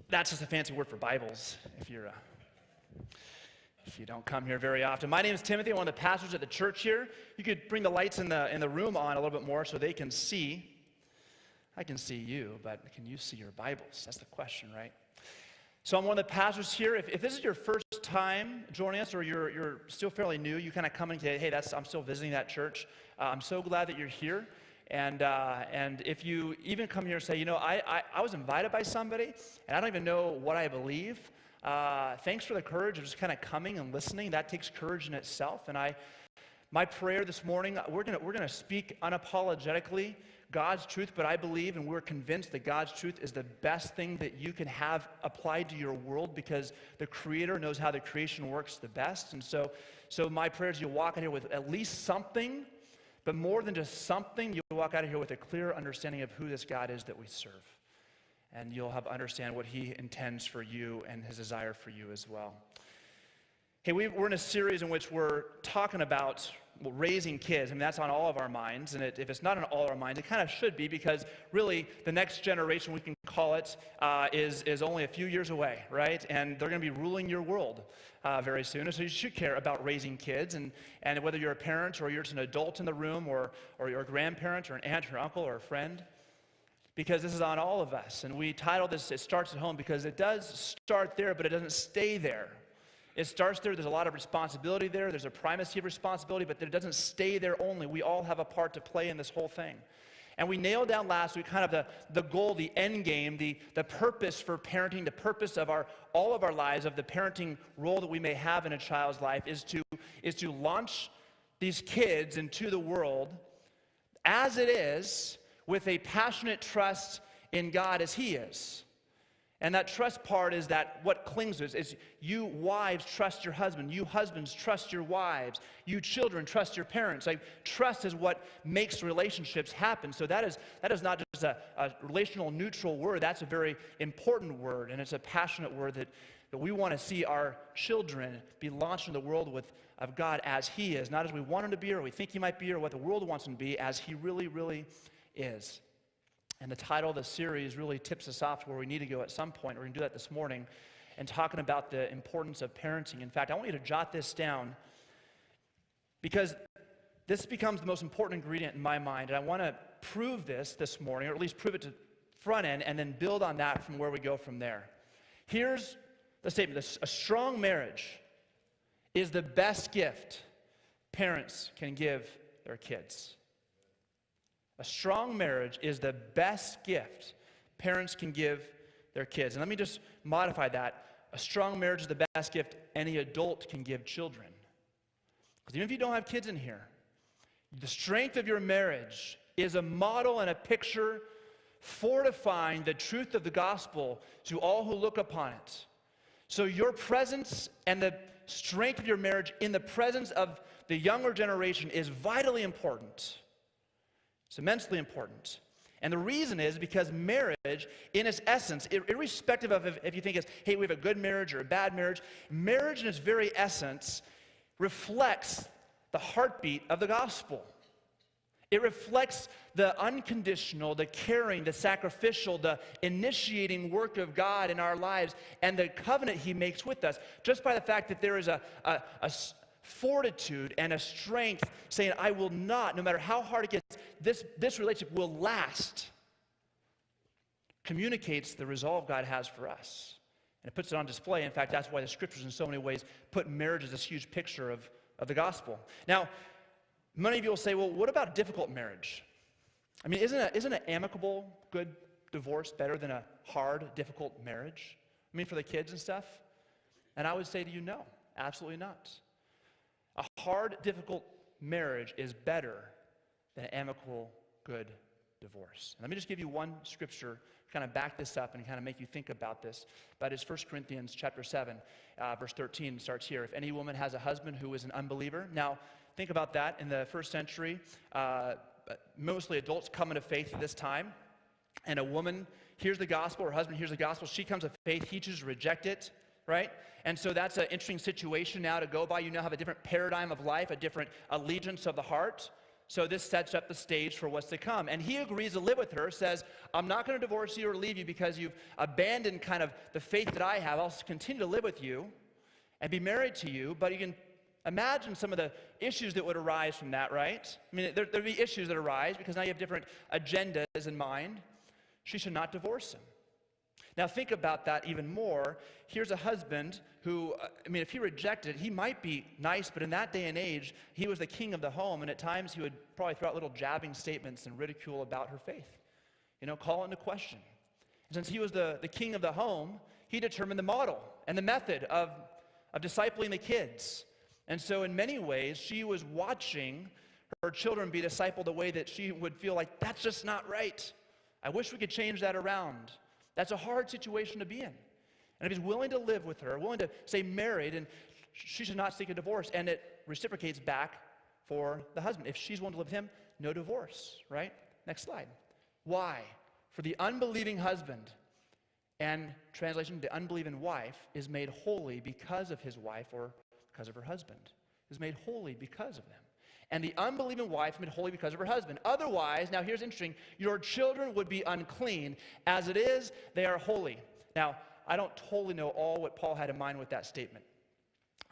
That's just a fancy word for Bibles, if you don't come here very often. My name is Timothy. I'm one of the pastors at the church here. You could bring the lights in the room on a little bit more so they can see. I can see you, but can you see your Bibles? That's the question, right? So I'm one of the pastors here. If this is your first time joining us, or you're still fairly new, you kind of come and say, hey, I'm still visiting that church. I'm so glad that you're here. And if you even come here and say, I was invited by somebody, and I don't even know what I believe, thanks for the courage of just kind of coming and listening. That takes courage in itself. And my prayer this morning, we're gonna speak unapologetically God's truth, but I believe and we're convinced that God's truth is the best thing that you can have applied to your world, because the Creator knows how the creation works the best. And so my prayer is you walk out here with at least something, but more than just something, you'll walk out of here with a clear understanding of who this God is that we serve. And you'll have understand what He intends for you and His desire for you as well. Hey, we're in a series in which we're talking about raising kids. I mean, that's on all of our minds. And if it's not on all of our minds, it kind of should be, because really the next generation, we can call it, is only a few years away, right? And they're going to be ruling your world very soon. And so you should care about raising kids. And whether you're a parent or you're just an adult in the room, or you're a grandparent or an aunt or uncle or a friend, because this is on all of us. And we titled this, It Starts at Home, because it does start there, but it doesn't stay there. It starts there. There's a lot of responsibility there. There's a primacy of responsibility, but it doesn't stay there only. We all have a part to play in this whole thing. And we nailed down last week kind of the goal, the end game, the purpose for parenting, the purpose of all of our lives, of the parenting role that we may have in a child's life, is to launch these kids into the world as it is, with a passionate trust in God as He is. And that trust part is that what clings to us is you wives trust your husband, you husbands trust your wives, you children trust your parents. Like, trust is what makes relationships happen. So that is not just a relational neutral word. That's a very important word, and it's a passionate word that we want to see our children be launched in the world of God as He is, not as we want Him to be or we think He might be or what the world wants Him to be, as He really, really is. And the title of the series really tips us off to where we need to go at some point. We're going to do that this morning, and talking about the importance of parenting. In fact, I want you to jot this down, because this becomes the most important ingredient in my mind, and I want to prove this morning, or at least prove it to front end, and then build on that from where we go from there. Here's the statement: a strong marriage is the best gift parents can give their kids. A strong marriage is the best gift parents can give their kids. And let me just modify that. A strong marriage is the best gift any adult can give children. Because even if you don't have kids in here, the strength of your marriage is a model and a picture fortifying the truth of the gospel to all who look upon it. So your presence and the strength of your marriage in the presence of the younger generation is vitally important. It's immensely important. And the reason is because marriage, in its essence, irrespective of if you think it's, hey, we have a good marriage or a bad marriage, marriage in its very essence reflects the heartbeat of the gospel. It reflects the unconditional, the caring, the sacrificial, the initiating work of God in our lives, and the covenant He makes with us, just by the fact that there is a fortitude and a strength saying, I will not, no matter how hard it gets, this relationship will last, communicates the resolve God has for us. And it puts it on display. In fact, that's why the scriptures in so many ways put marriage as this huge picture of the gospel. Now, many of you will say, well, what about difficult marriage? I mean, isn't an amicable, good divorce better than a hard, difficult marriage? I mean, for the kids and stuff? And I would say to you, no, absolutely not. A hard, difficult marriage is better than an amicable, good divorce. And let me just give you one scripture to kind of back this up and kind of make you think about this. But it's 1 Corinthians chapter 7, verse 13 starts here. If any woman has a husband who is an unbeliever. Now, think about that. In the first century, mostly adults come into faith at this time. And a woman hears the gospel, her husband hears the gospel, she comes to faith, he chooses to reject it, right? And so that's an interesting situation now to go by. You now have a different paradigm of life, a different allegiance of the heart. So this sets up the stage for what's to come. And he agrees to live with her, says, I'm not going to divorce you or leave you because you've abandoned kind of the faith that I have. I'll continue to live with you and be married to you. But you can imagine some of the issues that would arise from that, right? I mean, there'd be issues that arise because now you have different agendas in mind. She should not divorce him. Now think about that even more. Here's a husband who, if he rejected, he might be nice, but in that day and age, he was the king of the home, and at times he would probably throw out little jabbing statements and ridicule about her faith. Call it into question. And since he was the king of the home, he determined the model and the method of discipling the kids. And so in many ways, she was watching her children be discipled the way that she would feel like, that's just not right. I wish we could change that around. That's a hard situation to be in. And if he's willing to live with her, willing to stay married, and she should not seek a divorce, and it reciprocates back for the husband. If she's willing to live with him, no divorce, right? Next slide. Why? For the unbelieving husband, and translation, the unbelieving wife, is made holy because of his wife or because of her husband. Is made holy because of them. And the unbelieving wife is made holy because of her husband. Otherwise, now here's interesting, your children would be unclean. As it is, they are holy. Now, I don't totally know all what Paul had in mind with that statement.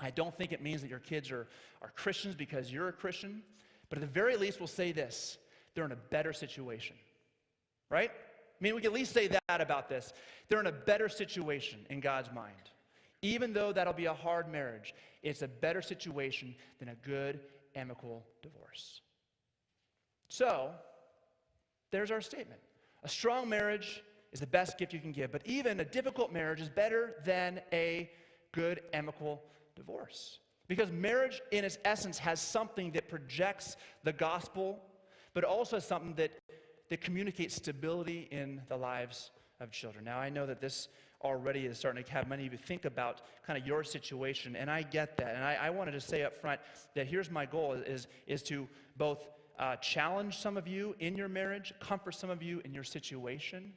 I don't think it means that your kids are Christians because you're a Christian. But at the very least, we'll say this. They're in a better situation. Right? We can at least say that about this. They're in a better situation in God's mind. Even though that'll be a hard marriage, it's a better situation than a good, amicable divorce. So, there's our statement. A strong marriage is the best gift you can give, but even a difficult marriage is better than a good, amicable divorce. Because marriage, in its essence, has something that projects the gospel, but also has something that communicates stability in the lives of children. Now, I know that this already is starting to have many of you think about kind of your situation, and I get that. And I wanted to say up front that here's my goal is to both challenge some of you in your marriage, comfort some of you in your situation.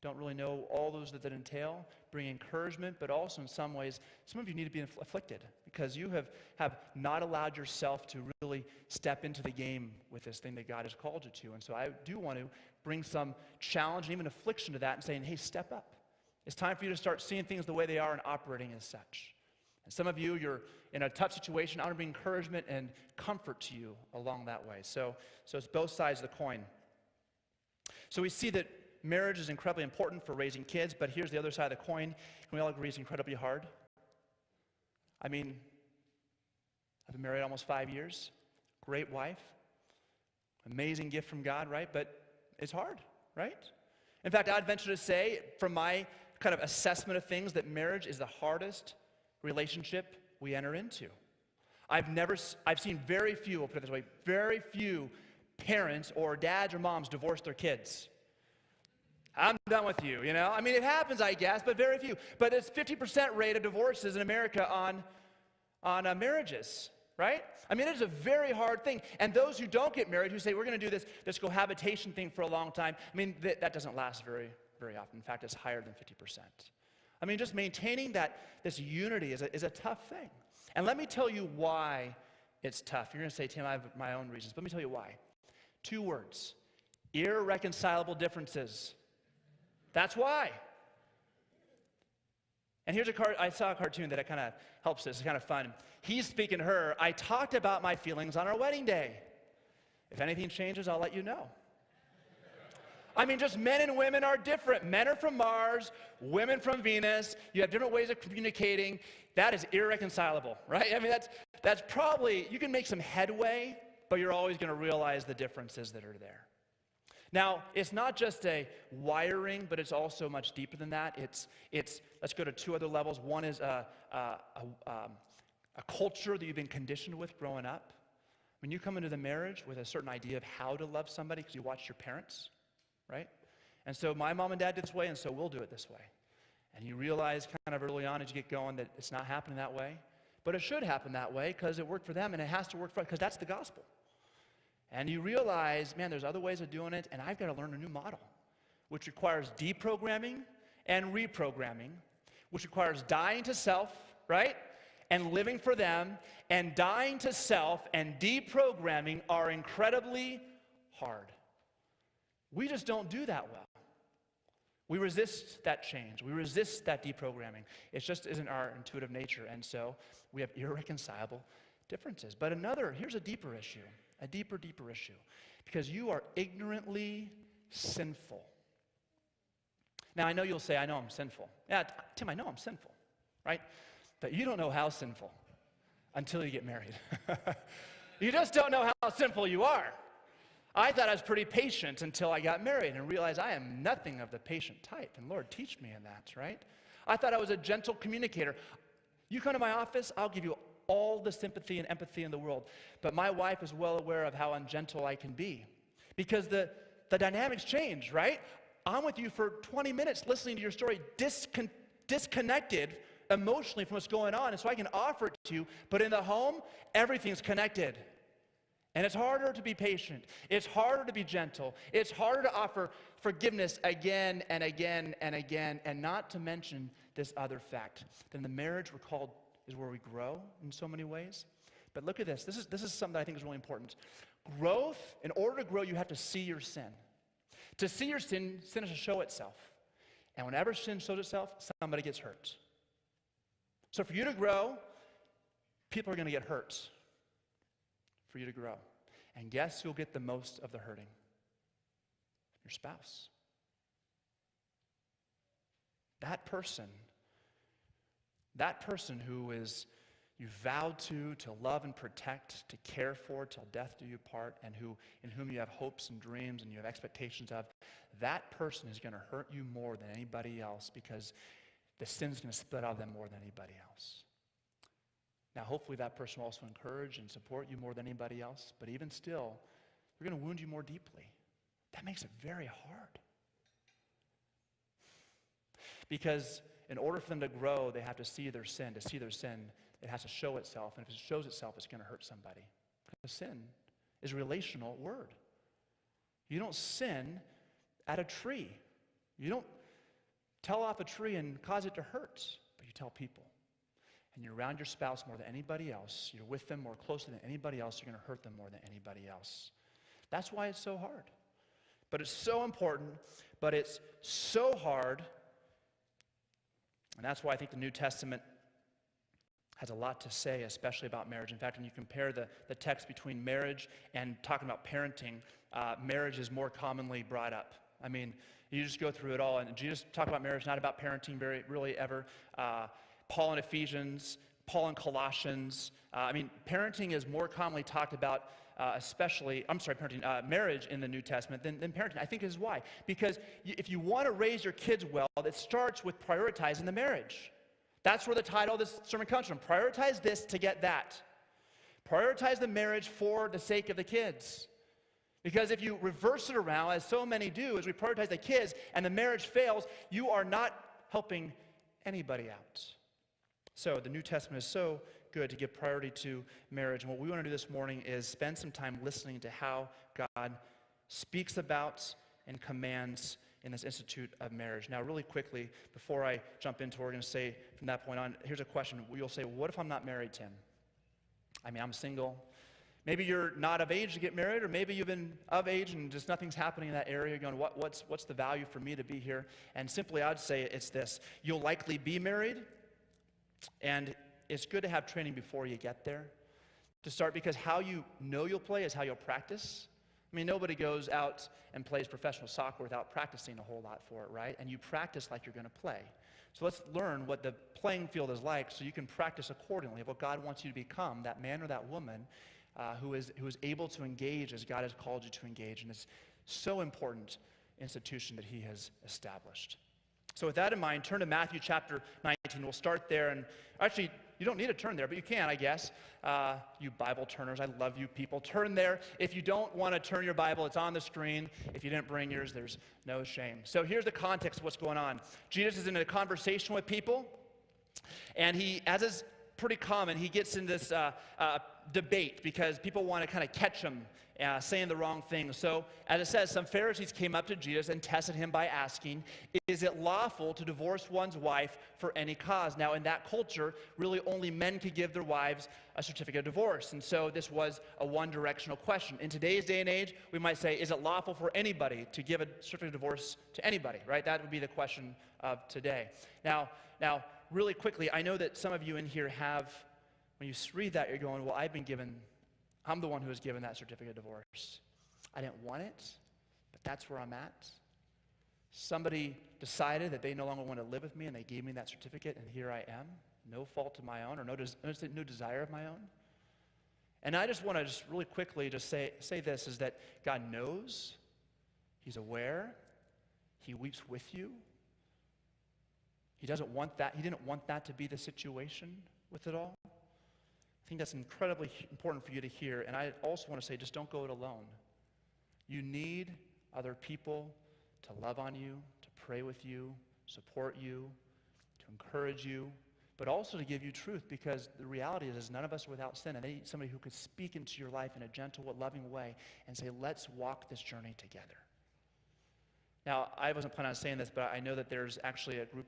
Don't really know all those that entail, bring encouragement, but also in some ways, some of you need to be afflicted because you have not allowed yourself to really step into the game with this thing that God has called you to. And so I do want to bring some challenge and even affliction to that and saying, hey, step up. It's time for you to start seeing things the way they are and operating as such. And some of you, you're in a tough situation. I want to bring encouragement and comfort to you along that way. So it's both sides of the coin. So we see that marriage is incredibly important for raising kids, but here's the other side of the coin. Can we all agree it's incredibly hard? I've been married almost 5 years. Great wife. Amazing gift from God, right? But it's hard, right? In fact, I'd venture to say, from my kind of assessment of things, that marriage is the hardest relationship we enter into. I've seen very few, I'll put it this way, very few parents or dads or moms divorce their kids. I'm done with you, it happens, I guess, but very few. But it's 50% rate of divorces in America on marriages, right? It is a very hard thing. And those who don't get married, who say, we're going to do this cohabitation thing for a long time, that doesn't last very, very often. In fact, it's higher than 50%. Just maintaining this unity is a tough thing. And let me tell you why it's tough. You're going to say, Tim, I have my own reasons. Let me tell you why. 2 words. Irreconcilable differences. That's why. And here's I saw a cartoon that kind of helps this. It's kind of fun. He's speaking to her. I talked about my feelings on our wedding day. If anything changes, I'll let you know. Just men and women are different. Men are from Mars, women from Venus. You have different ways of communicating. That is irreconcilable, right? That's probably, you can make some headway, but you're always going to realize the differences that are there. Now, it's not just a wiring, but it's also much deeper than that. It's let's go to 2 other levels. One is a culture that you've been conditioned with growing up. When you come into the marriage with a certain idea of how to love somebody because you watched your parents, right? And so my mom and dad did this way, and so we'll do it this way. And you realize kind of early on as you get going that it's not happening that way. But it should happen that way because it worked for them, and it has to work for us because that's the gospel. And you realize, man, there's other ways of doing it, and I've got to learn a new model, which requires deprogramming and reprogramming, which requires dying to self, right? and living for them and dying to self and deprogramming are incredibly hard. We just don't do that well. We resist that change. We resist that deprogramming. It just isn't our intuitive nature, and so we have irreconcilable differences. But here's a deeper issue, a deeper issue, because you are ignorantly sinful. Now, I know you'll say, I know I'm sinful. Yeah, Tim, I know I'm sinful, right? But you don't know how sinful until you get married. You just don't know how sinful you are. I thought I was pretty patient until I got married and realized I am nothing of the patient type. And Lord, teach me in that, right? I thought I was a gentle communicator. You come to my office, I'll give you all the sympathy and empathy in the world. But my wife is well aware of how ungentle I can be. Because the dynamics change, right? I'm with you for 20 minutes listening to your story, disconnected emotionally from what's going on, and so I can offer it to you. But in the home, everything's connected. And it's harder to be patient. It's harder to be gentle. It's harder to offer forgiveness again and again and again, and not to mention this other fact. That in the marriage we're called is where we grow in so many ways. But look at this. This is something that I think is really important. Growth, in order to grow, you have to see your sin. To see your sin has to show itself. And whenever sin shows itself, somebody gets hurt. So for you to grow, people are going to get hurt for you to grow. And guess who'll get the most of the hurting? Your spouse. That person who is you vowed to love and protect, to care for till death do you part, and in whom you have hopes and dreams and you have expectations of, that person is going to hurt you more than anybody else because the sin's going to split out of them more than anybody else. Now, hopefully that person will also encourage and support you more than anybody else, but even still, they're going to wound you more deeply. That makes it very hard. Because in order for them to grow, they have to see their sin. To see their sin, it has to show itself, and if it shows itself, it's going to hurt somebody. Because sin is a relational word. You don't sin at a tree. You don't tell off a tree and cause it to hurt, but you tell people. And you're around your spouse more than anybody else. You're with them more closely than anybody else. You're going to hurt them more than anybody else. That's why it's so hard. But it's so important, but it's so hard. And that's why I think the New Testament has a lot to say, especially about marriage. In fact, when you compare the text between marriage and talking about parenting, marriage is more commonly brought up. I mean, you just go through it all, and Jesus talked about marriage, not about parenting really ever. Paul in Ephesians, Paul in Colossians. Parenting is more commonly talked about, marriage in the New Testament than parenting. I think this is why. Because if you want to raise your kids well, it starts with prioritizing the marriage. That's where the title of this sermon comes from. Prioritize this to get that. Prioritize the marriage for the sake of the kids. Because if you reverse it around, as so many do, as we prioritize the kids and the marriage fails, you are not helping anybody out. So the New Testament is so good to give priority to marriage. And what we want to do this morning is spend some time listening to how God speaks about and commands in this institute of marriage. Now, really quickly, before I jump into what we're going to say from that point on, here's a question. You'll say, what if I'm not married, Tim? I'm single. Maybe you're not of age to get married, or maybe you've been of age and just nothing's happening in that area. You're going, what's the value for me to be here? And simply, I'd say it's this. You'll likely be married, and it's good to have training before you get there to start, because how you know you'll play is how you'll practice. Nobody goes out and plays professional soccer without practicing a whole lot for it, right? And you practice like you're going to play. So let's learn what the playing field is like so you can practice accordingly of what God wants you to become, that man or that woman who is able to engage as God has called you to engage in this so important institution that he has established. So with that in mind, turn to Matthew chapter 19. We'll start there. And actually, you don't need to turn there, but you can, I guess. You Bible turners, I love you people. Turn there. If you don't want to turn your Bible, it's on the screen. If you didn't bring yours, there's no shame. So here's the context of what's going on. Jesus is in a conversation with people, and he, as is pretty common. He gets in this debate because people want to kind of catch him saying the wrong thing. So, as it says, some Pharisees came up to Jesus and tested him by asking, is it lawful to divorce one's wife for any cause? Now, in that culture, really only men could give their wives a certificate of divorce. And so this was a one-directional question. In today's day and age, we might say, is it lawful for anybody to give a certificate of divorce to anybody, right? That would be the question of today. Now, really quickly, I know that some of you in here have, when you read that, you're going, well, I'm the one who was given that certificate of divorce. I didn't want it, but that's where I'm at. Somebody decided that they no longer want to live with me, and they gave me that certificate, and here I am. No fault of my own, or no desire of my own. And I just want to really quickly say this, is that God knows, He's aware, He weeps with you. He didn't want that to be the situation with it all. I think that's incredibly important for you to hear. And I also want to say, just don't go it alone. You need other people to love on you, to pray with you, support you, to encourage you, but also to give you truth, because the reality is none of us are without sin, and they need somebody who could speak into your life in a gentle, loving way and say, let's walk this journey together. Now, I wasn't planning on saying this, but I know that there's actually a group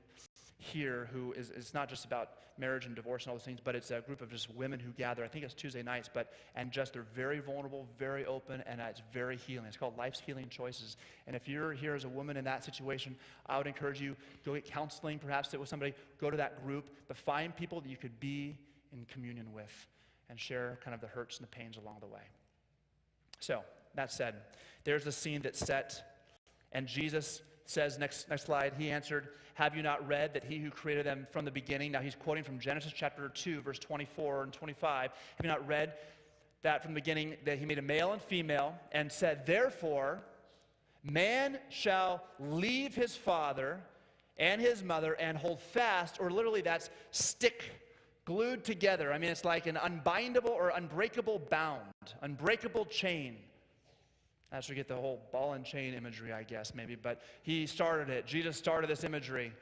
here who it's not just about marriage and divorce and all those things, but it's a group of just women who gather. I think it's Tuesday nights, and they're very vulnerable, very open, and it's very healing. It's called Life's Healing Choices. And if you're here as a woman in that situation, I would encourage you, go get counseling, perhaps sit with somebody, go to that group, but find people that you could be in communion with and share kind of the hurts and the pains along the way. So, that said, there's the scene that's set. And Jesus says, next slide, He answered, have you not read that He who created them from the beginning? Now He's quoting from Genesis chapter 2, verse 24 and 25. Have you not read that from the beginning, that He made a male and female, and said, therefore, man shall leave his father and his mother and hold fast, or literally that's stick, glued together. I mean, it's like an unbindable or unbreakable bound, unbreakable chain. That's where we get the whole ball and chain imagery, I guess, maybe. But He started it. Jesus started this imagery.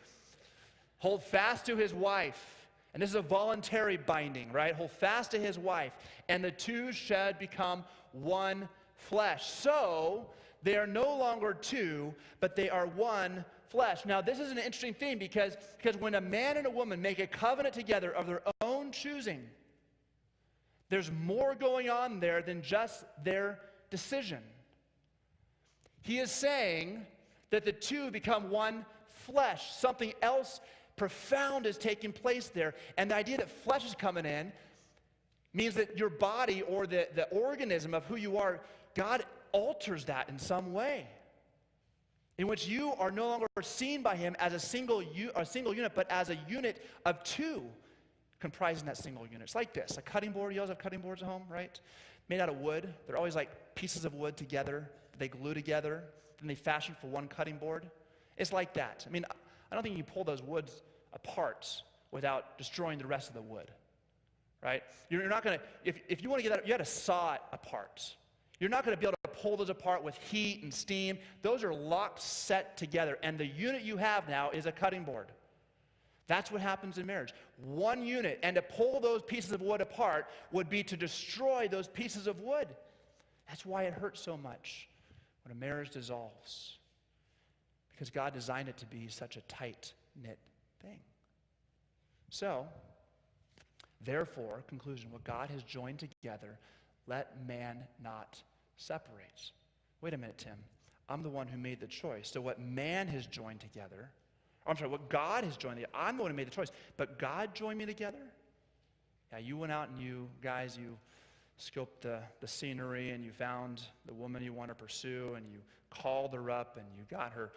Hold fast to his wife. And this is a voluntary binding, right? Hold fast to his wife. And the two shall become one flesh. So they are no longer two, but they are one flesh. Now, this is an interesting thing because when a man and a woman make a covenant together of their own choosing, there's more going on there than just their decision. He is saying that the two become one flesh. Something else profound is taking place there. And the idea that flesh is coming in means that your body, or the organism of who you are, God alters that in some way, in which you are no longer seen by Him as a single unit, but as a unit of two comprising that single unit. It's like this. A cutting board, you always have cutting boards at home, right? Made out of wood. They're always like pieces of wood together. They glue together, then they fashion for one cutting board. It's like that. I mean, I don't think you can pull those woods apart without destroying the rest of the wood, right? You're not going to, if you want to get that, you got to saw it apart. You're not going to be able to pull those apart with heat and steam. Those are locked, set together, and the unit you have now is a cutting board. That's what happens in marriage. One unit, and to pull those pieces of wood apart would be to destroy those pieces of wood. That's why it hurts so much when a marriage dissolves, because God designed it to be such a tight-knit thing. So, therefore, conclusion, what God has joined together, let man not separate. Wait a minute, Tim. I'm the one who made the choice. So what man has joined together, what God has joined together, I'm the one who made the choice, but God joined me together? Yeah, you went out and you scoped the scenery, and you found the woman you want to pursue, and you called her up, and you got her,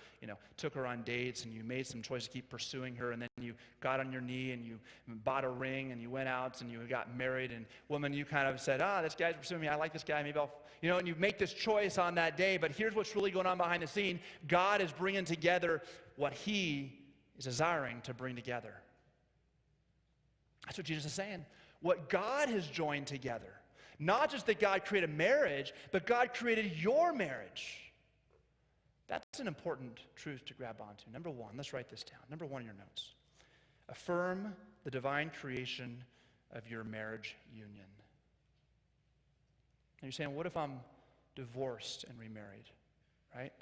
took her on dates, and you made some choice to keep pursuing her, and then you got on your knee, and you bought a ring, and you went out, and you got married, and woman, you kind of said, this guy's pursuing me, I like this guy, maybe I'll, and you make this choice on that day, but here's what's really going on behind the scene. God is bringing together what He is desiring to bring together. That's what Jesus is saying. What God has joined together. Not just that God created marriage, but God created your marriage. That's an important truth to grab onto. Number one, let's write this down. Number one in your notes. Affirm the divine creation of your marriage union. And you're saying, what if I'm divorced and remarried, right?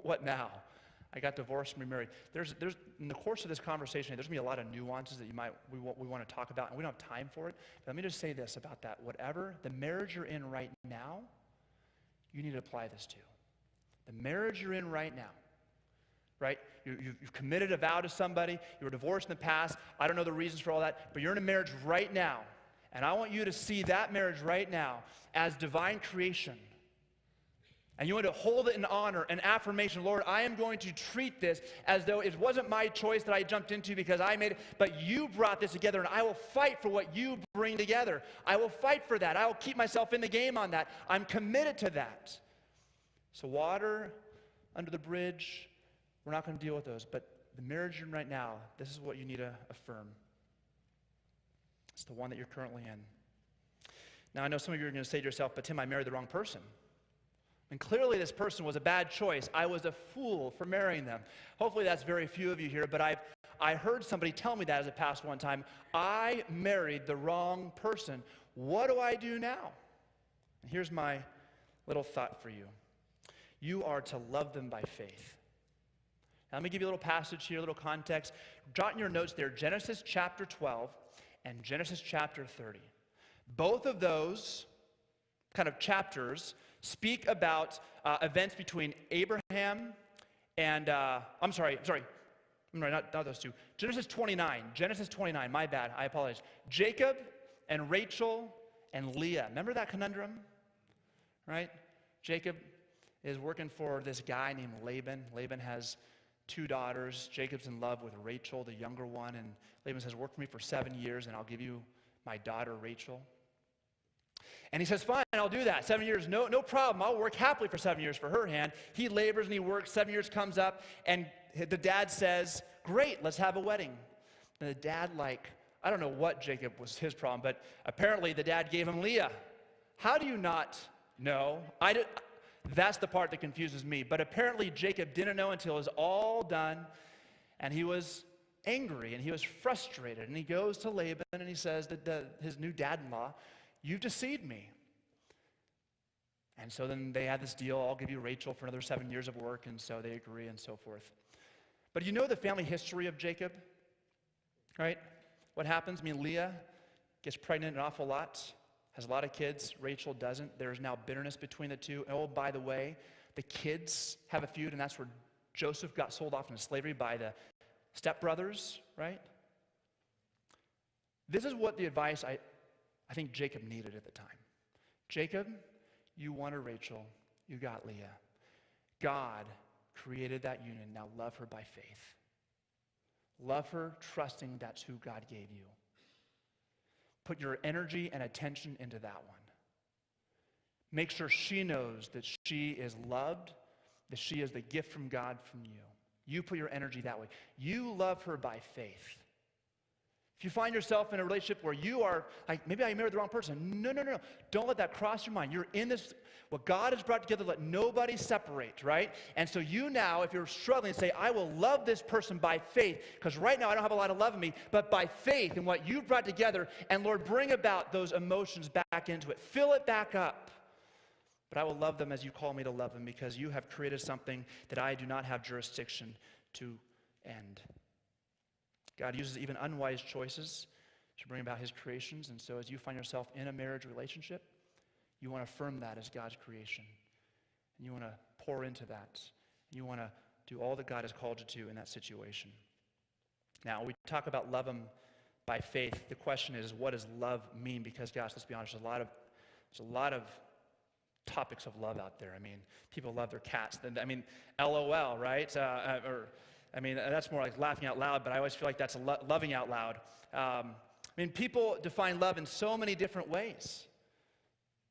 What now? I got divorced and remarried. There's in the course of this conversation, there's going to be a lot of nuances that we want to talk about, and we don't have time for it. But let me just say this about that. Whatever the marriage you're in right now, you need to apply this to. The marriage you're in right now, right? You've committed a vow to somebody. You were divorced in the past. I don't know the reasons for all that, but you're in a marriage right now. And I want you to see that marriage right now as divine creation. And you want to hold it in honor and affirmation. Lord, I am going to treat this as though it wasn't my choice that I jumped into because I made it, but you brought this together, and I will fight for what you bring together. I will fight for that. I will keep myself in the game on that. I'm committed to that. So water under the bridge, we're not going to deal with those. But the marriage you're in right now, this is what you need to affirm. It's the one that you're currently in. Now, I know some of you are going to say to yourself, but Tim, I married the wrong person. And clearly this person was a bad choice. I was a fool for marrying them. Hopefully that's very few of you here, but I heard somebody tell me that as a pastor one time. I married the wrong person. What do I do now? And here's my little thought for you. You are to love them by faith. Now, let me give you a little passage here, a little context. Jot in your notes there, Genesis chapter 12 and Genesis chapter 30. Both of those kind of chapters speak about events between Abraham and, not those two. Genesis 29, my bad, I apologize. Jacob and Rachel and Leah. Remember that conundrum, right? Jacob is working for this guy named Laban. Laban has 2 daughters. Jacob's in love with Rachel, the younger one, and Laban says, work for me for 7 years and I'll give you my daughter Rachel. And he says, fine, I'll do that. 7 years, no problem. I'll work happily for 7 years for her hand. He labors and he works. 7 years comes up, and the dad says, great, let's have a wedding. And the dad, I don't know what Jacob was his problem, but apparently the dad gave him Leah. How do you not know? That's the part that confuses me. But apparently Jacob didn't know until it was all done, and he was angry, and he was frustrated. And he goes to Laban, and he says that his new dad-in-law, you've deceived me. And so then they had this deal, I'll give you Rachel for another 7 years of work, and so they agree and so forth. But you know the family history of Jacob, right? What happens? Leah gets pregnant an awful lot, has a lot of kids. Rachel doesn't. There's now bitterness between the two. Oh, by the way, the kids have a feud, and that's where Joseph got sold off into slavery by the stepbrothers, right? This is what the advice I think Jacob needed at the time. Jacob, you wanted Rachel, you got Leah. God created that union. Now love her by faith. Love her, trusting that's who God gave you. Put your energy and attention into that one. Make sure she knows that she is loved, that she is the gift from God from you. You put your energy that way. You love her by faith. If you find yourself in a relationship where you are like, maybe I married the wrong person. No. Don't let that cross your mind. You're in this, what God has brought together, let nobody separate, right? And so you now, if you're struggling, say, I will love this person by faith, because right now I don't have a lot of love in me, but by faith in what you've brought together, and Lord, bring about those emotions back into it. Fill it back up. But I will love them as you call me to love them, because you have created something that I do not have jurisdiction to end. God uses even unwise choices to bring about his creations. And so as you find yourself in a marriage relationship, you want to affirm that as God's creation. And you want to pour into that. You want to do all that God has called you to in that situation. Now, we talk about love him by faith. The question is, what does love mean? Because, gosh, let's be honest, there's a lot of topics of love out there. People love their cats. LOL, right? That's more like laughing out loud, but I always feel like that's loving out loud. People define love in so many different ways.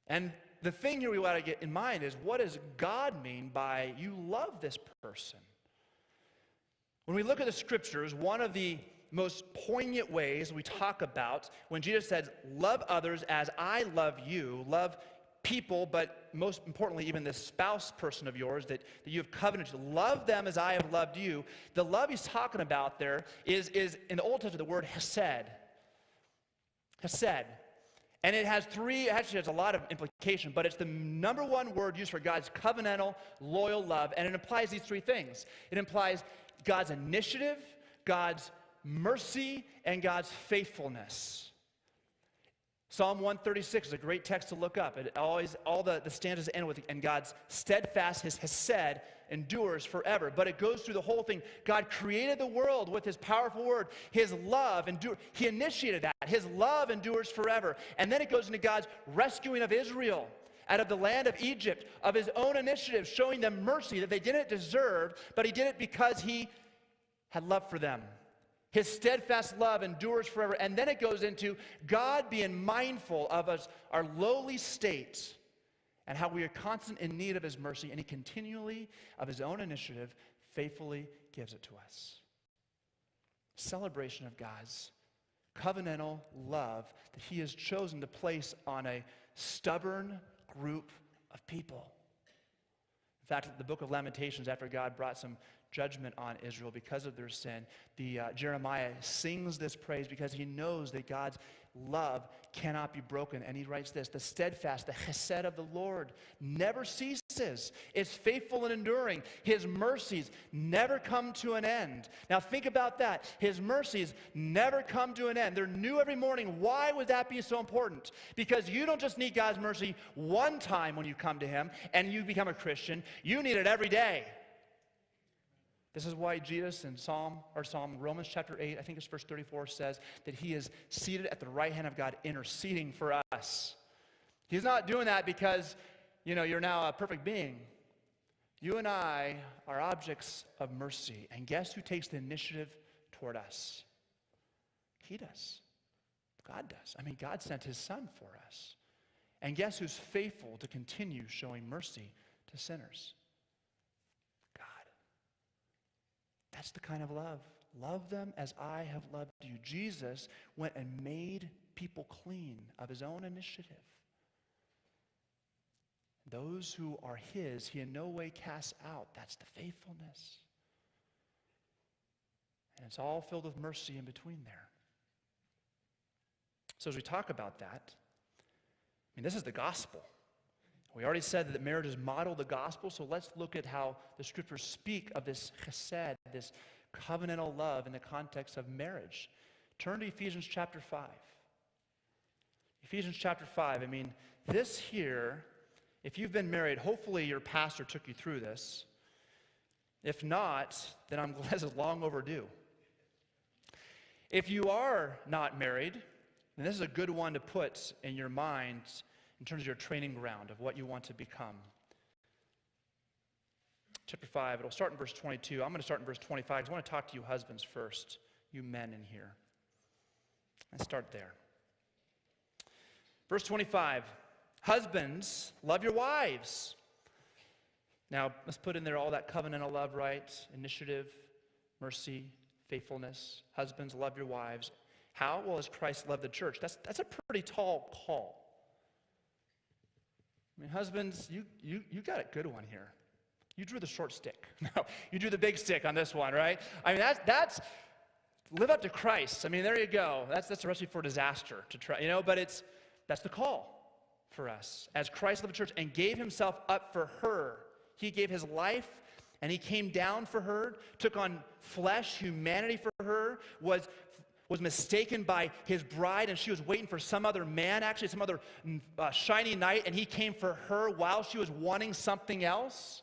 And the thing here we want to get in mind is, what does God mean by you love this person? When we look at the scriptures, one of the most poignant ways we talk about when Jesus says, love others as I love you, love people, but most importantly, even the spouse person of yours that you have covenanted to, love them as I have loved you. The love he's talking about there is in the Old Testament, the word hesed. Chesed. And it has actually has a lot of implication, but it's the number one word used for God's covenantal, loyal love, and it implies these three things. It implies God's initiative, God's mercy, and God's faithfulness. Psalm 136 is a great text to look up. It always, all the stanzas end with, and God's steadfast, his hesed, endures forever. But it goes through the whole thing. God created the world with his powerful word. His love endures. He initiated that. His love endures forever. And then it goes into God's rescuing of Israel out of the land of Egypt, of his own initiative, showing them mercy that they didn't deserve, but he did it because he had love for them. His steadfast love endures forever. And then it goes into God being mindful of us, our lowly state, and how we are constant in need of his mercy, and he continually, of his own initiative, faithfully gives it to us. Celebration of God's covenantal love that he has chosen to place on a stubborn group of people. In fact, the book of Lamentations, after God brought some judgment on Israel because of their sin, Jeremiah sings this praise because he knows that God's love cannot be broken. And he writes this: the steadfast, the chesed of the Lord never ceases. It's faithful and enduring. His mercies never come to an end. Now think about that. His mercies never come to an end. They're new every morning. Why would that be so important? Because you don't just need God's mercy one time when you come to him and you become a Christian. You need it every day. This is why Jesus in Romans chapter 8, I think it's verse 34, says that he is seated at the right hand of God interceding for us. He's not doing that because, you're now a perfect being. You and I are objects of mercy. And guess who takes the initiative toward us? He does. God does. God sent his son for us. And guess who's faithful to continue showing mercy to sinners? That's the kind of love. Love them as I have loved you. Jesus went and made people clean of his own initiative. Those who are his, he in no way casts out. That's the faithfulness. And it's all filled with mercy in between there. So as we talk about that, this is the gospel. We already said that marriages model the gospel, so let's look at how the scriptures speak of this chesed, this covenantal love in the context of marriage. Turn to Ephesians chapter 5. Ephesians chapter 5, this here, if you've been married, hopefully your pastor took you through this. If not, then I'm glad it's long overdue. If you are not married, then this is a good one to put in your mind in terms of your training ground of what you want to become. Chapter 5, it'll start in verse 22. I'm going to start in verse 25 because I want to talk to you husbands first, you men in here. Let's start there. Verse 25, husbands, love your wives. Now, let's put in there all that covenantal love, right? Initiative, mercy, faithfulness. Husbands, love your wives. How? Well, as Christ loved the church. That's a pretty tall call. Husbands, you got a good one here. You drew the short stick. No, you drew the big stick on this one, right? That's live up to Christ. There you go. That's a recipe for disaster to try, but that's the call for us. As Christ loved the church and gave himself up for her. He gave his life and he came down for her, took on flesh, humanity for her, was mistaken by his bride, and she was waiting for some other man, actually some other shiny knight, and he came for her while she was wanting something else.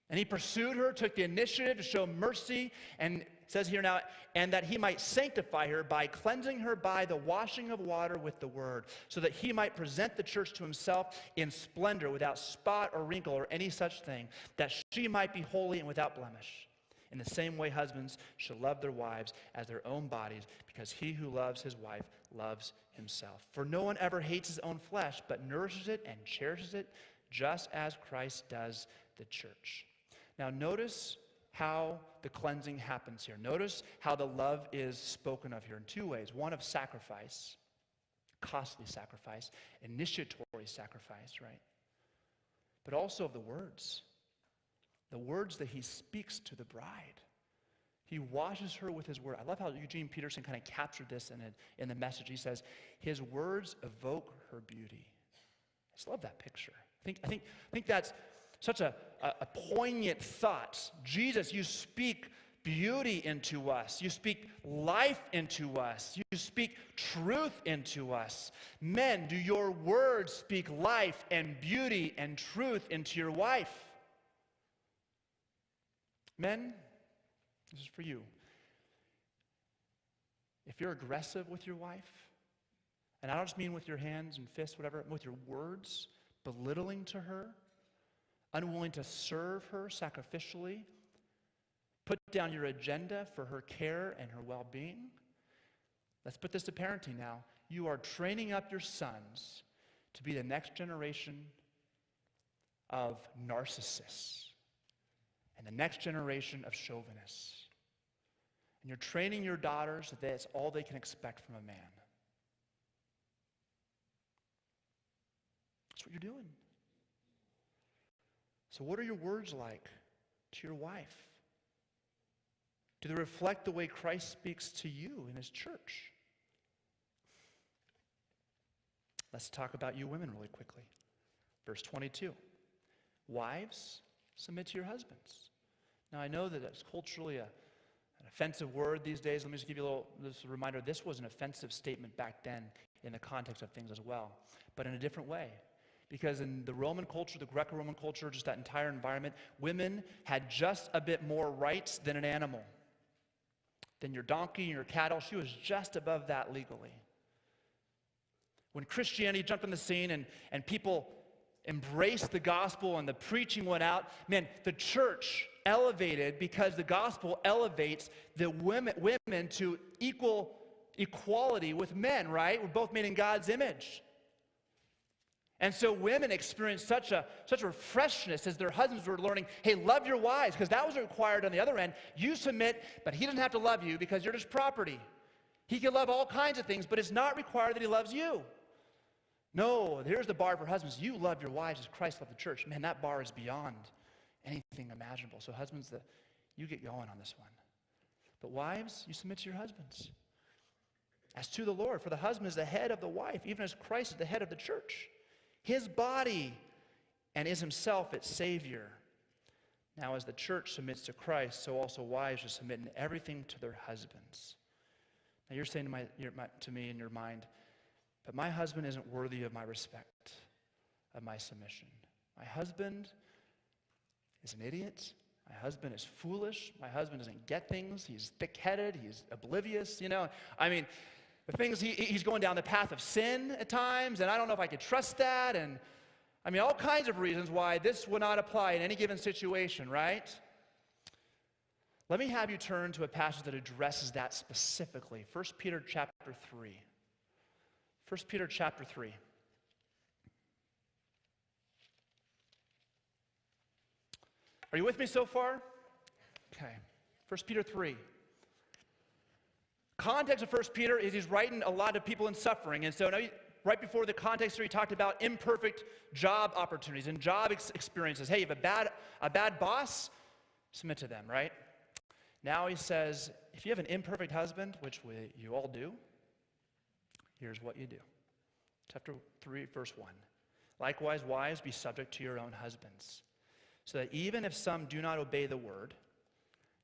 And he pursued her, took the initiative to show mercy, and it says here now, and that he might sanctify her by cleansing her by the washing of water with the word, so that he might present the church to himself in splendor, without spot or wrinkle or any such thing, that she might be holy and without blemish. In the same way, husbands should love their wives as their own bodies, because he who loves his wife loves himself. For no one ever hates his own flesh, but nourishes it and cherishes it, just as Christ does the church. Now notice how the cleansing happens here. Notice how the love is spoken of here in two ways. One of sacrifice, costly sacrifice, initiatory sacrifice, right? But also of the words that he speaks to the bride. He washes her with his word. I love how Eugene Peterson kind of captured this in the message. He says, his words evoke her beauty. I just love that picture. I think that's such a poignant thought. Jesus, you speak beauty into us. You speak life into us. You speak truth into us. Men, do your words speak life and beauty and truth into your wife? Men, this is for you. If you're aggressive with your wife, and I don't just mean with your hands and fists, whatever, with your words, belittling to her, unwilling to serve her sacrificially, put down your agenda for her care and her well-being. Let's put this to parenting now. You are training up your sons to be the next generation of narcissists and the next generation of chauvinists. And you're training your daughters that that's all they can expect from a man. That's what you're doing. So what are your words like to your wife? Do they reflect the way Christ speaks to you in his church? Let's talk about you women really quickly. Verse 22. Wives, submit to your husbands. Now I know that it's culturally an offensive word these days. Let me just give you this reminder. This was an offensive statement back then in the context of things as well, but in a different way. Because in the Roman culture, the Greco-Roman culture, just that entire environment, women had just a bit more rights than an animal. Than your donkey and your cattle. She was just above that legally. When Christianity jumped on the scene and people embraced the gospel and the preaching went out, man, the church elevated because the gospel elevates the women to equality with men, right? We're both made in God's image. And so women experienced such a freshness as their husbands were learning, hey, love your wives, because that was required on the other end. You submit, but he doesn't have to love you because you're just property. He can love all kinds of things, but it's not required that he loves you. No, here's the bar for husbands. You love your wives as Christ loved the church. Man, that bar is beyond anything imaginable. So husbands, you get going on this one. But wives, you submit to your husbands. As to the Lord, for the husband is the head of the wife, even as Christ is the head of the church. His body, and is himself its Savior. Now as the church submits to Christ, so also wives should submit in everything to their husbands. Now you're saying to me in your mind, but my husband isn't worthy of my respect, of my submission. My husband is an idiot. My husband is foolish. My husband doesn't get things. He's thick-headed. He's oblivious. I mean, the things he's going down the path of sin at times, and I don't know if I could trust that, and I mean all kinds of reasons why this would not apply in any given situation, right? Let me have you turn to a passage that addresses that specifically. 1 Peter chapter 3. 1 Peter chapter 3. Are you with me so far? Okay. 1 Peter 3. Context of 1 Peter is he's writing a lot of people in suffering. And so right before the context here, he talked about imperfect job opportunities and job experiences. Hey, you have a bad boss, submit to them, right? Now he says, if you have an imperfect husband, which you all do, here's what you do. Chapter 3, verse 1. Likewise, wives, be subject to your own husbands, so that even if some do not obey the word,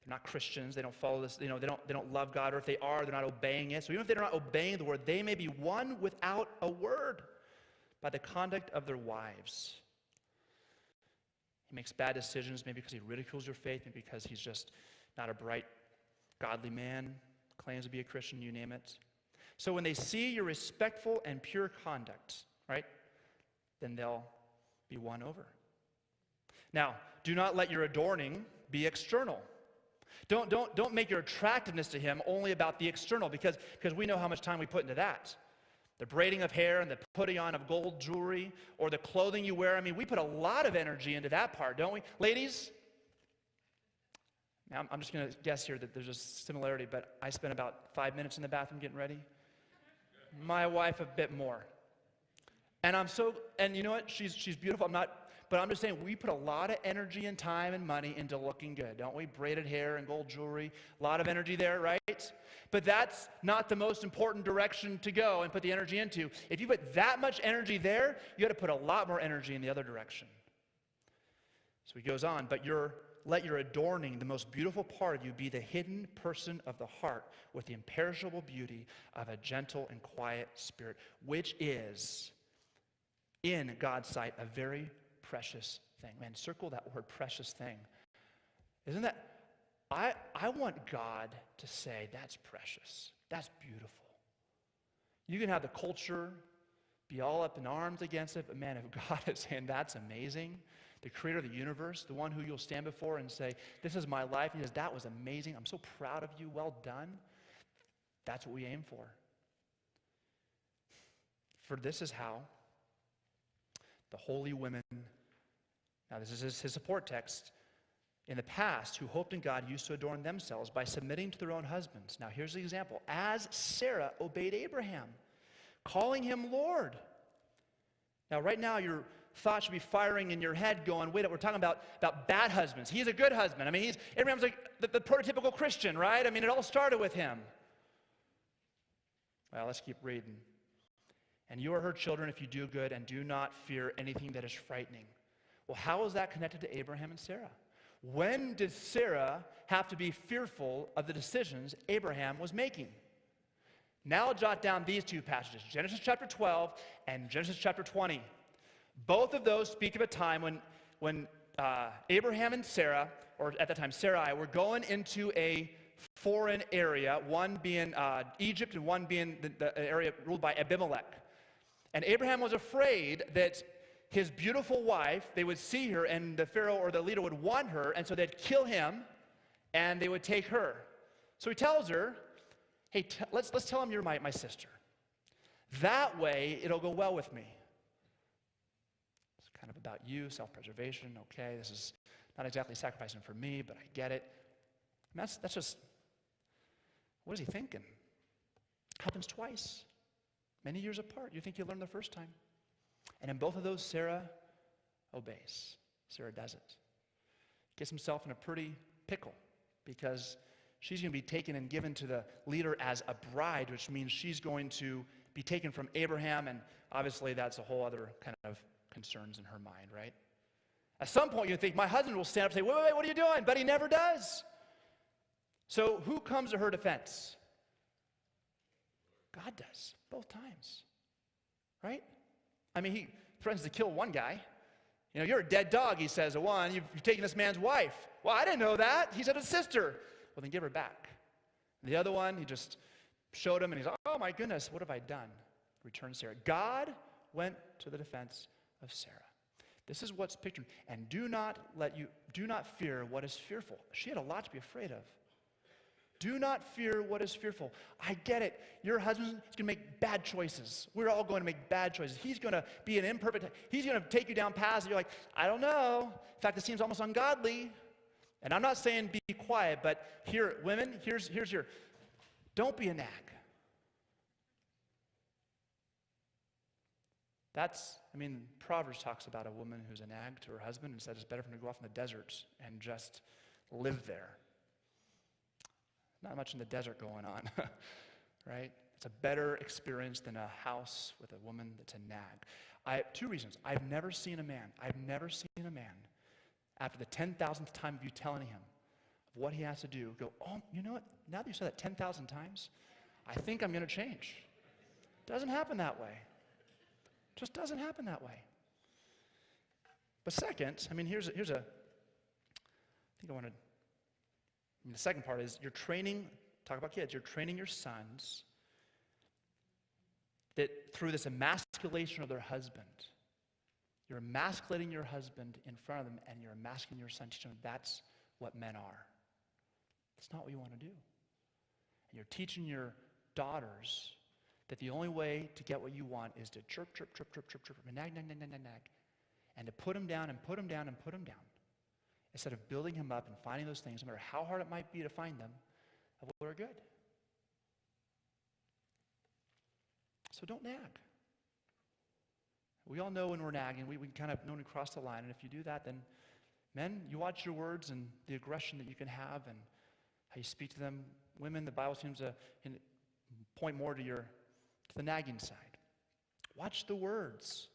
they're not Christians, they don't follow this, they don't love God, or if they are, they're not obeying it. So even if they're not obeying the word, they may be won without a word by the conduct of their wives. He makes bad decisions, maybe because he ridicules your faith, maybe because he's just not a bright, godly man, claims to be a Christian, you name it. So when they see your respectful and pure conduct, right, then they'll be won over. Now, do not let your adorning be external. Don't make your attractiveness to him only about the external, because we know how much time we put into that. The braiding of hair and the putting on of gold jewelry, or the clothing you wear. I mean, we put a lot of energy into that part, don't we? Ladies, now I'm just going to guess here that there's a similarity, but I spent about 5 minutes in the bathroom getting ready. My wife a bit more. And you know what? She's beautiful. I'm not but I'm just saying we put a lot of energy and time and money into looking good, don't we? Braided hair and gold jewelry, a lot of energy there, right? But that's not the most important direction to go and put the energy into. If you put that much energy there, you got to put a lot more energy in the other direction. So he goes on, but let your adorning, the most beautiful part of you, be the hidden person of the heart with the imperishable beauty of a gentle and quiet spirit, which is, in God's sight, a very precious thing. Man, circle that word, precious thing. Isn't that, I want God to say, that's precious, that's beautiful. You can have the culture be all up in arms against it, but man, if God is saying that's amazing, the creator of the universe, the one who you'll stand before and say, this is my life, he says, that was amazing, I'm so proud of you, well done. That's what we aim for. For this is how the holy women, now this is his support text, in the past, who hoped in God, used to adorn themselves by submitting to their own husbands. Now here's the example. As Sarah obeyed Abraham, calling him Lord. Now right now your thoughts should be firing in your head going, wait, we're talking about bad husbands. He's a good husband. I mean, Abraham's like the prototypical Christian, right? I mean, it all started with him. Well, let's keep reading. And you are her children if you do good and do not fear anything that is frightening. Well, how is that connected to Abraham and Sarah? When did Sarah have to be fearful of the decisions Abraham was making? Now I'll jot down these two passages, Genesis chapter 12 and Genesis chapter 20. Both of those speak of a time when Abraham and Sarah, or at that time Sarai, were going into a foreign area, one being Egypt and one being the area ruled by Abimelech. And Abraham was afraid that his beautiful wife, they would see her and the Pharaoh or the leader would want her, and so they'd kill him and they would take her. So he tells her, hey, let's tell him you're my sister. That way it'll go well with me. It's kind of about you, self-preservation. Okay, this is not exactly sacrificing for me, but I get it. And that's just, what is he thinking? Happens twice, many years apart. You think you learned the first time. And in both of those, Sarah obeys. Sarah doesn't. Gets himself in a pretty pickle because she's going to be taken and given to the leader as a bride, which means she's going to be taken from Abraham, and obviously that's a whole other kind of concerns in her mind, right? At some point you think, my husband will stand up and say, wait, what are you doing? But he never does. So who comes to her defense? God does, both times, right? I mean, he threatens to kill one guy. You know, you're a dead dog, he says to one. You've taken this man's wife. Well, I didn't know that. He said his sister. Well, then give her back. And the other one, he just showed him, and he's like, oh my goodness, what have I done? Returned Sarah. God went to the defense of Sarah. This is what's pictured. And do not fear what is fearful. She had a lot to be afraid of. Do not fear what is fearful. I get it. Your husband is going to make bad choices. We're all going to make bad choices. He's going to be an imperfect, he's going to take you down paths that you're like, I don't know. In fact, it seems almost ungodly. And I'm not saying be quiet, but here, women, here's your, don't be a nag. Proverbs talks about a woman who's a nag to her husband and said it's better for him to go off in the deserts and just live there. Not much in the desert going on, right? It's a better experience than a house with a woman that's a nag. Two reasons. I've never seen a man after the 10,000th time of you telling him of what he has to do, go, oh, you know what? Now that you said that 10,000 times, I think I'm going to change. Doesn't happen that way. Just doesn't happen that way. But second, here's a, the second part is you're training, talk about kids, you're training your sons that through this emasculation of their husband, you're emasculating your husband in front of them and you're emasculating your son, teaching them that's what men are. That's not what you want to do. And you're teaching your daughters that the only way to get what you want is to chirp, and nag, and to put them down and put them down and put them down. Instead of building him up and finding those things, no matter how hard it might be to find them, of what are good. So don't nag. We all know when we're nagging. We kind of know when we cross the line. And if you do that, then men, you watch your words and the aggression that you can have and how you speak to them. Women, the Bible seems to point more to the nagging side. Watch the words.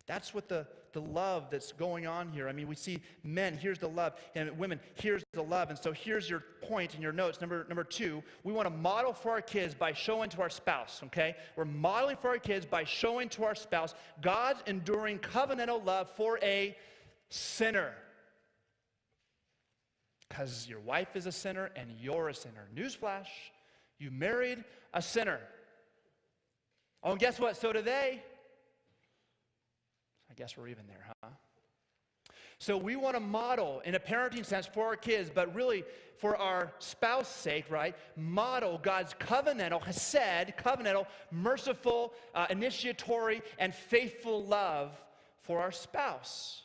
That's what the love that's going on here. I mean, we see men, here's the love, and women, here's the love. And so here's your point in your notes. Number 2, we want to model for our kids by showing to our spouse, okay? We're modeling for our kids by showing to our spouse God's enduring covenantal love for a sinner. Because your wife is a sinner and you're a sinner. Newsflash, you married a sinner. Oh, and guess what? So do they. I guess we're even there, huh? So we want to model in a parenting sense for our kids, but really for our spouse's sake, right? Model God's covenantal, chesed, covenantal, merciful, initiatory, and faithful love for our spouse,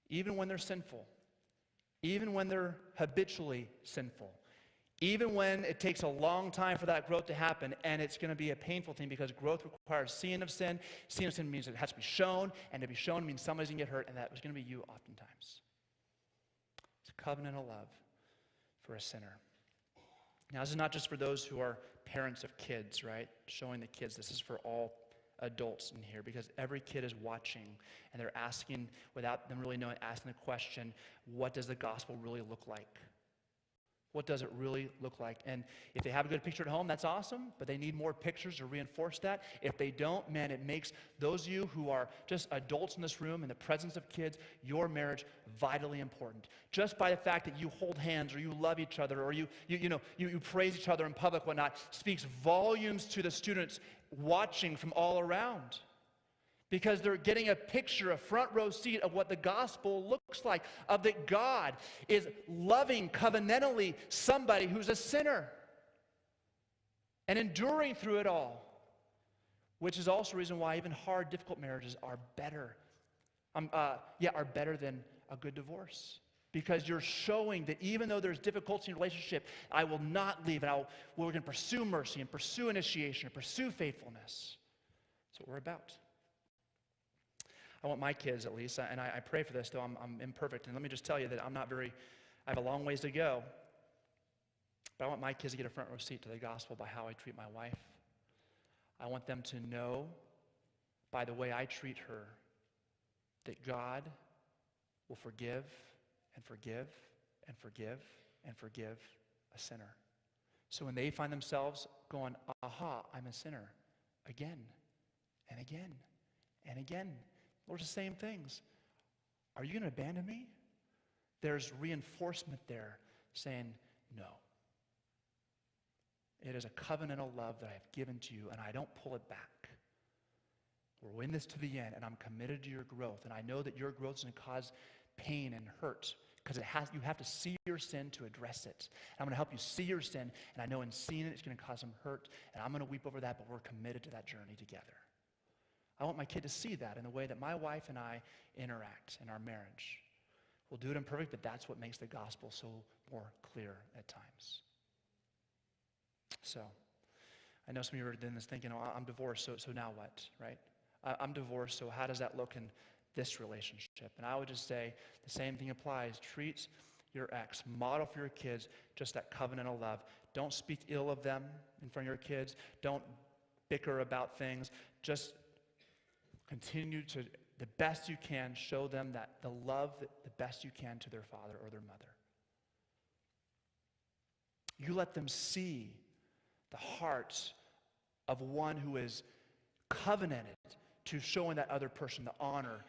even when they're sinful, even when they're habitually sinful, even when it takes a long time for that growth to happen, and it's going to be a painful thing because growth requires seeing of sin. Seeing of sin means it has to be shown, and to be shown means somebody's going to get hurt, and that was going to be you oftentimes. It's a covenantal love for a sinner. Now, this is not just for those who are parents of kids, right? Showing the kids. This is for all adults in here because every kid is watching, and they're asking, without them really knowing, asking the question, what does the gospel really look like? What does it really look like? And if they have a good picture at home, that's awesome, but they need more pictures to reinforce that. If they don't, man, it makes those of you who are just adults in this room in the presence of kids, your marriage vitally important. Just by the fact that you hold hands or you love each other or you praise each other in public, whatnot, speaks volumes to the students watching from all around. Because they're getting a picture, a front row seat of what the gospel looks like, of that God is loving covenantally somebody who's a sinner and enduring through it all, which is also the reason why even hard, difficult marriages are better. Are better than a good divorce. Because you're showing that even though there's difficulty in a relationship, I will not leave, and we're going to pursue mercy and pursue initiation and pursue faithfulness. That's what we're about. I want my kids, at least, and I pray for this, though I'm imperfect. And let me just tell you that I have a long ways to go. But I want my kids to get a front row seat to the gospel by how I treat my wife. I want them to know by the way I treat her that God will forgive and forgive and forgive and forgive a sinner. So when they find themselves going, aha, I'm a sinner, again and again and again, Lord, the same things. Are you going to abandon me? There's reinforcement there saying, no. It is a covenantal love that I have given to you, and I don't pull it back. We're in this to the end, and I'm committed to your growth. And I know that your growth is going to cause pain and hurt because you have to see your sin to address it. And I'm going to help you see your sin, and I know in seeing it, it's going to cause some hurt, and I'm going to weep over that, but we're committed to that journey together. I want my kid to see that in the way that my wife and I interact in our marriage. We'll do it imperfect, but that's what makes the gospel so more clear at times. So, I know some of you are in this thinking, oh, I'm divorced, so now what, right? I'm divorced, so how does that look in this relationship? And I would just say the same thing applies. Treat your ex, model for your kids just that covenantal love. Don't speak ill of them in front of your kids. Don't bicker about things. Just continue to, the best you can, show them that the love the best you can to their father or their mother. You let them see the heart of one who is covenanted to showing that other person the honor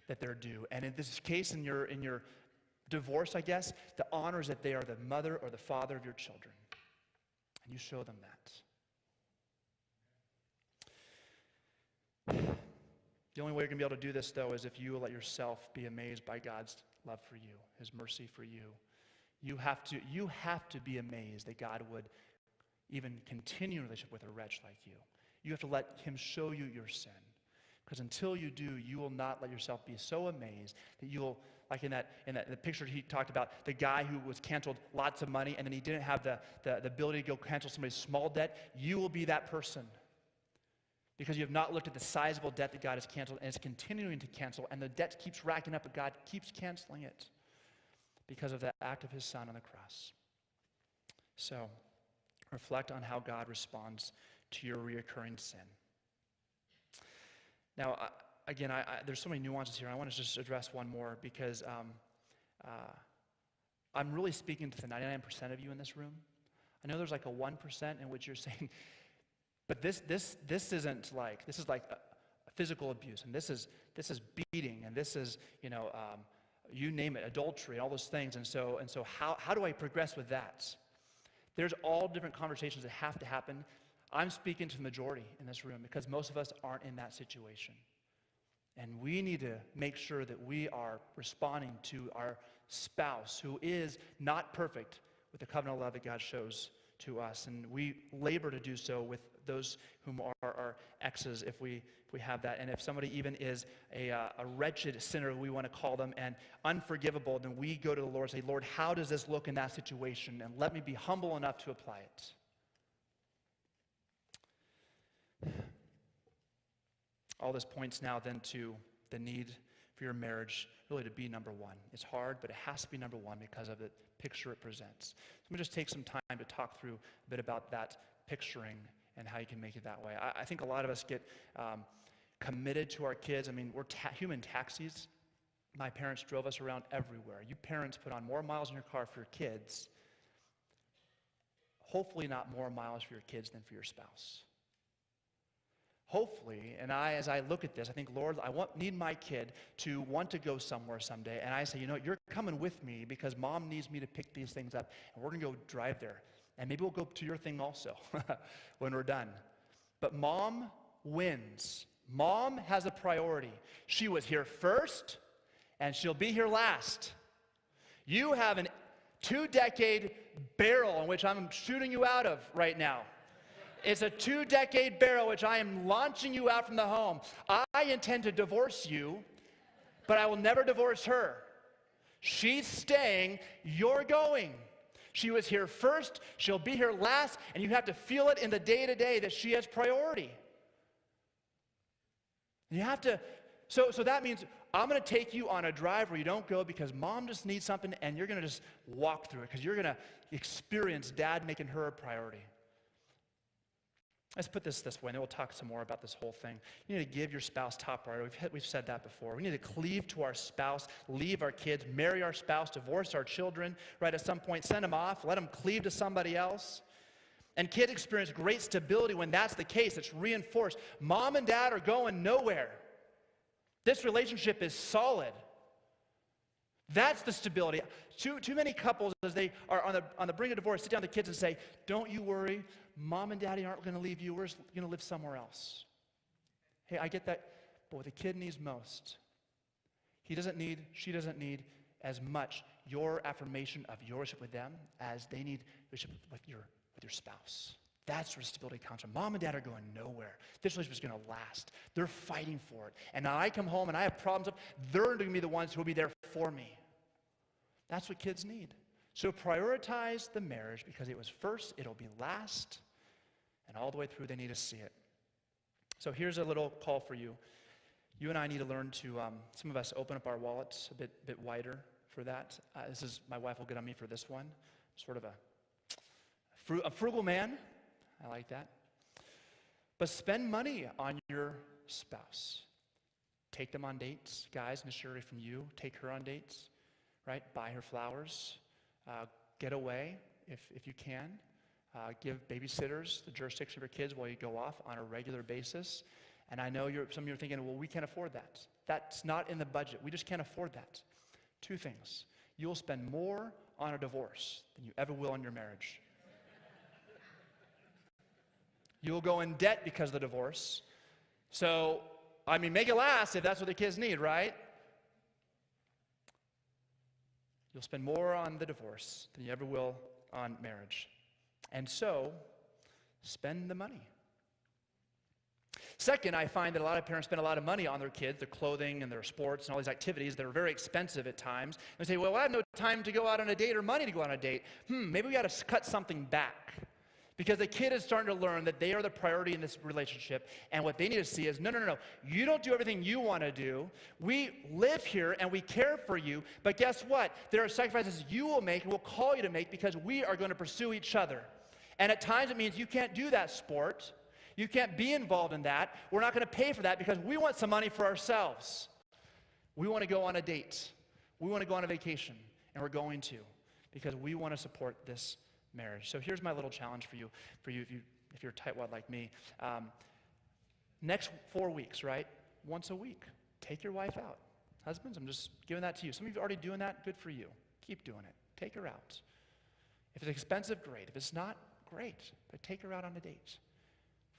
that they're due. And in this case, in your divorce, I guess, the honor is that they are the mother or the father of your children. And you show them that. The only way you're going to be able to do this, though, is if you let yourself be amazed by God's love for you, his mercy for you. You have to be amazed that God would even continue a relationship with a wretch like you. You have to let him show you your sin. Because until you do, you will not let yourself be so amazed that you will, like in the picture he talked about, the guy who was canceled lots of money and then he didn't have the ability to go cancel somebody's small debt. You will be that person. because you have not looked at the sizable debt that God has canceled and is continuing to cancel, and the debt keeps racking up, but God keeps canceling it because of that act of his Son on the cross. So, reflect on how God responds to your reoccurring sin. Now, again, there's so many nuances here. I want to just address one more because I'm really speaking to the 99% of you in this room. I know there's like a 1% in which you're saying, but this isn't like, this is like a physical abuse, and this is beating, and this is, you name it, adultery, and all those things. And so how do I progress with that? There's all different conversations that have to happen. I'm speaking to the majority in this room because most of us aren't in that situation. And we need to make sure that we are responding to our spouse who is not perfect with the covenant love that God shows to us. And we labor to do so with those whom are our exes if we have that. And if somebody even is a wretched sinner, we want to call them, and unforgivable, then we go to the Lord and say, Lord, how does this look in that situation? And let me be humble enough to apply it. All this points now then to the need for your marriage really to be number one. It's hard, but it has to be number one because of the picture it presents. So let me just take some time to talk through a bit about that picturing and how you can make it that way. I think a lot of us get committed to our kids. I mean, we're human taxis. My parents drove us around everywhere. You parents put on more miles in your car for your kids. Hopefully not more miles for your kids than for your spouse. Hopefully, and as I look at this, I think, Lord, need my kid to want to go somewhere someday. And I say, you're coming with me because mom needs me to pick these things up. And we're going to go drive there. And maybe we'll go to your thing also when we're done. But mom wins. Mom has a priority. She was here first, and she'll be here last. You have a 2-decade barrel in which I'm shooting you out of right now. It's a 2-decade barrel which I am launching you out from the home. I intend to divorce you, but I will never divorce her. She's staying, you're going. She was here first, she'll be here last, and you have to feel it in the day-to-day that she has priority. You have to, so that means I'm going to take you on a drive where you don't go because mom just needs something, and you're going to just walk through it because you're going to experience dad making her a priority. Let's put this way, and then we'll talk some more about this whole thing. You need to give your spouse top priority. We've said that before. We need to cleave to our spouse, leave our kids, marry our spouse, divorce our children, right? At some point, send them off, let them cleave to somebody else. And kids experience great stability when that's the case. It's reinforced. Mom and dad are going nowhere. This relationship is solid. That's the stability. Too many couples, as they are on the brink of divorce, sit down with the kids and say, don't you worry, mom and daddy aren't going to leave you. We're going to live somewhere else. Hey, I get that, but what the kid needs most, she doesn't need as much your affirmation of your relationship with them as they need relationship with your spouse. That's where stability comes from. Mom and dad are going nowhere. This relationship is going to last. They're fighting for it. And now I come home and I have problems. They're going to be the ones who will be there for me. That's what kids need. So prioritize the marriage because it was first, it'll be last, and all the way through they need to see it. So here's a little call for you. You and I need to learn to, some of us, open up our wallets a bit wider for that. My wife will get on me for this one. Sort of a frugal man. I like that. But spend money on your spouse. Take them on dates. Guys, necessarily from you, take her on dates. Right? Buy her flowers. Get away if you can. Give babysitters the jurisdiction of your kids while you go off on a regular basis. And I know some of you are thinking, well, we can't afford that. That's not in the budget. We just can't afford that. 2 things. You'll spend more on a divorce than you ever will on your marriage. You'll go in debt because of the divorce. So, make it last if that's what the kids need, right? You'll spend more on the divorce than you ever will on marriage. And so, spend the money. Second, I find that a lot of parents spend a lot of money on their kids, their clothing and their sports and all these activities that are very expensive at times. And they say, well, I have no time to go out on a date or money to go on a date. Maybe we got to cut something back. Because the kid is starting to learn that they are the priority in this relationship, and what they need to see is, no. You don't do everything you want to do. We live here and we care for you, but guess what? There are sacrifices you will make and we'll call you to make because we are going to pursue each other. And at times it means you can't do that sport. You can't be involved in that. We're not going to pay for that because we want some money for ourselves. We want to go on a date. We want to go on a vacation, and we're going to because we want to support this marriage. So here's my little challenge for you if you're a tightwad like me. Next 4 weeks, right? Once a week, take your wife out. Husbands, I'm just giving that to you. Some of you are already doing that. Good for you. Keep doing it. Take her out. If it's expensive, great. If it's not, great. But take her out on a date.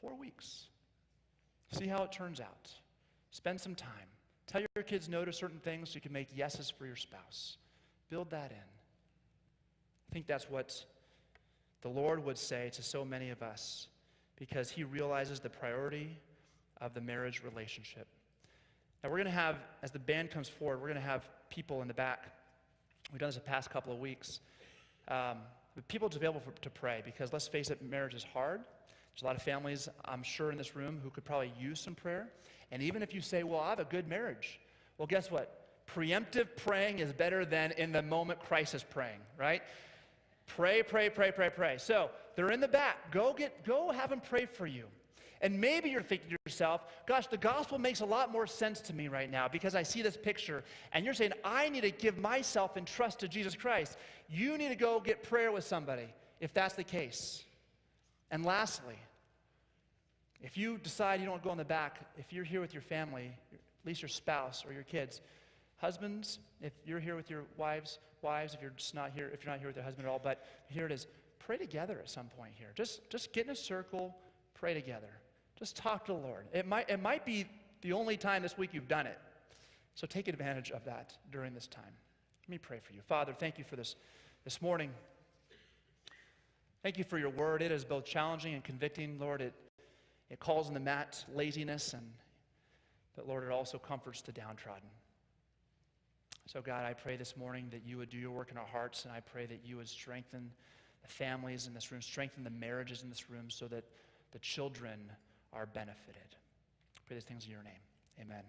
4 weeks. See how it turns out. Spend some time. Tell your kids no to certain things so you can make yeses for your spouse. Build that in. I think that's what the Lord would say to so many of us because he realizes the priority of the marriage relationship. Now we're going to have, as the band comes forward, we're going to have people in the back. We've done this the past couple of weeks. People available to pray because let's face it, marriage is hard. There's a lot of families, I'm sure, in this room who could probably use some prayer. And even if you say, well, I have a good marriage. Well, guess what? Preemptive praying is better than in the moment crisis praying, right? Pray. So they're in the back. Go have them pray for you. And maybe you're thinking to yourself, gosh, the gospel makes a lot more sense to me right now because I see this picture. And you're saying, I need to give myself in trust to Jesus Christ. You need to go get prayer with somebody if that's the case. And lastly, if you decide you don't want to go in the back, if you're here with your family, at least your spouse or your kids, husbands, if you're here with your wives, if you're not here with your husband at all, but here it is, pray together at some point here. Just get in a circle, pray together. Just talk to the Lord. It might be the only time this week you've done it. So take advantage of that during this time. Let me pray for you. Father, thank you for this morning. Thank you for your word. It is both challenging and convicting, Lord. It calls in the mat laziness, but Lord, it also comforts the downtrodden. So God, I pray this morning that you would do your work in our hearts, and I pray that you would strengthen the families in this room, strengthen the marriages in this room so that the children are benefited. I pray these things in your name. Amen.